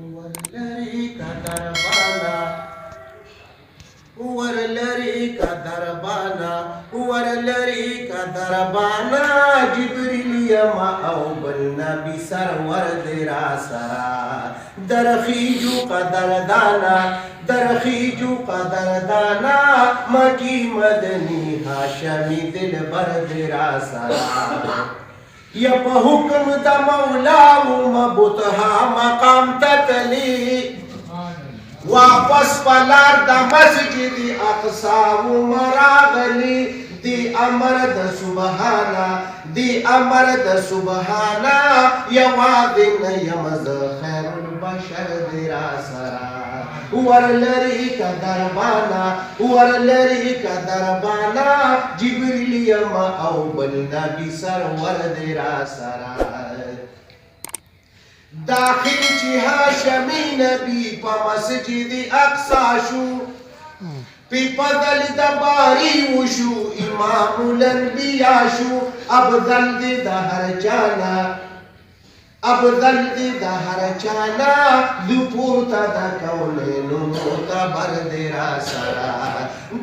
ورلری کا دربانا ورلری کا دربانا ورلری کا دربانا جبریل یما او بل نبی سرور درا سرا درخیجو قدردانا درخیجو قدردانا مکی مدنی هاشمی دل بر درا سرا یا په حکم د مولا و مبتها مقام تتلی واپس پلار د مسجد اقصا و مراغلی دی امر د سبحانا دی امر د سبحانا یوادن یمز خیر البشر درا سرا ورلری کا دربانا ورلری کا دربانا جبریل یما او بل نبی سرور درا سرا داخل چی هاشمی نبی پا مسجد اقصا شو پی پدل دباری وشو امام الانبیاء شو ابدل دی دهر جانا ابدل دی دهر جانا دو پورتا دا کونینو معتبر درا سرا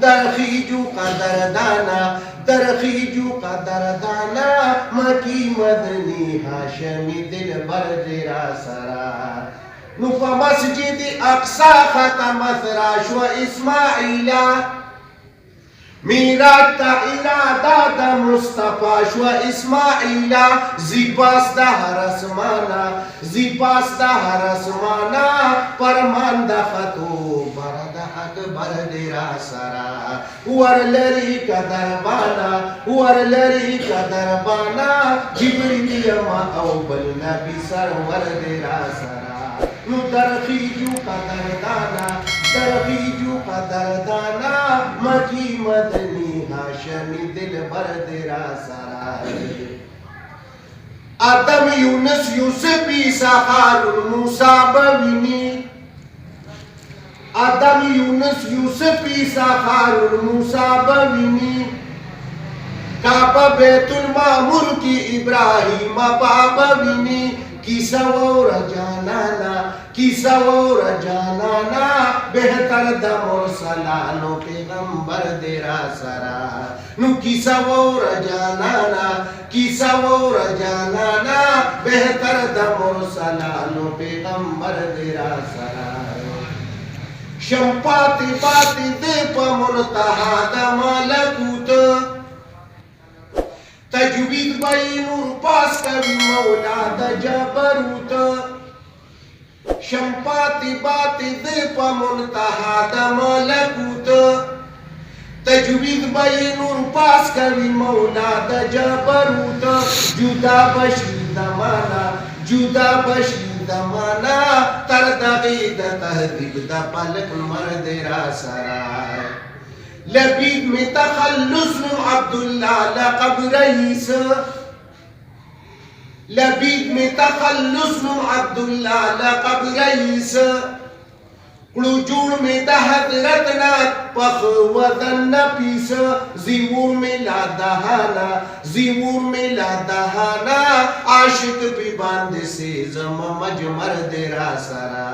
درخیجو قدردانا درخیجو قدردانا مکی مدنی هاشمی دل بر درا سرا نو پا مسجد اقصا ختمت راش و اسماعیلا میرات تا ارادا دا مصطفی شو اسماعیلا زیپاس دا هر اسمانا زیپاس دا هر اسمانا پرمان دا خطو برد اکبر درا سرا ورلری کا دربانا ورلری کا دربانا جبریل یما او بل نبی سرور درا سرا نو درخیجو قدردانا درخیجو قدردانا مکی مدنی هاشمی دل بر درا سرا آدم یونس یوسف عیسیٰ هارون موسیٰ بوینی آدم یونس یوسف عیسیٰ هارون موسیٰ بوینی کعبہ بیت المعمور کی ابراہیم بابا بوینی کیسا و رجانانا کیسا و رجانانا بہتر دا مرسلانو پیغمبر درا سرا نو کیسا و رجانانا کیسا و رجانانا بہتر دا مرسلانو پیغمبر درا سرا شمپاتی پاتی دے پا منتہا دا ملکوت تجوید بائی نور پاس کبھی مولا دا جبروت شمپاتی باتی دے پا منتہا دا ملکوت تجوید بائی نور پاس کبھی مولا دا جبروت جدا بشی دمانا جدا بشی دمانا تردغید تحدیب دا پلک مرد را سرائے لبید میں تخلص نو عبداللہ لقب رئیس لبید میں تخلص نو عبداللہ لقب رئیس کلو جوڑ میں دا حضرتنا پخ وطن نپیس زیور میں لا دہانا زیور میں لا دہانا عاشق بھی باند سے زم مجمر درا سرا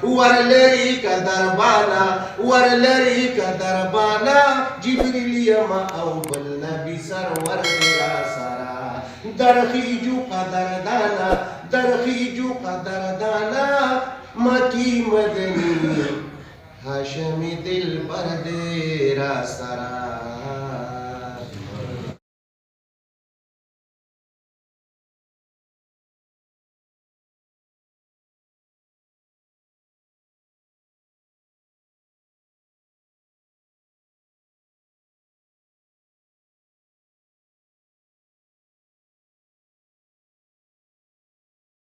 ورلری کا دربانا ورلری کا دربانا جبریل یما او بل نبی سرور درا سرا درخیجو قدردانا درخیجو قدردانا مکی مدنی هاشمی دل بر درا سرا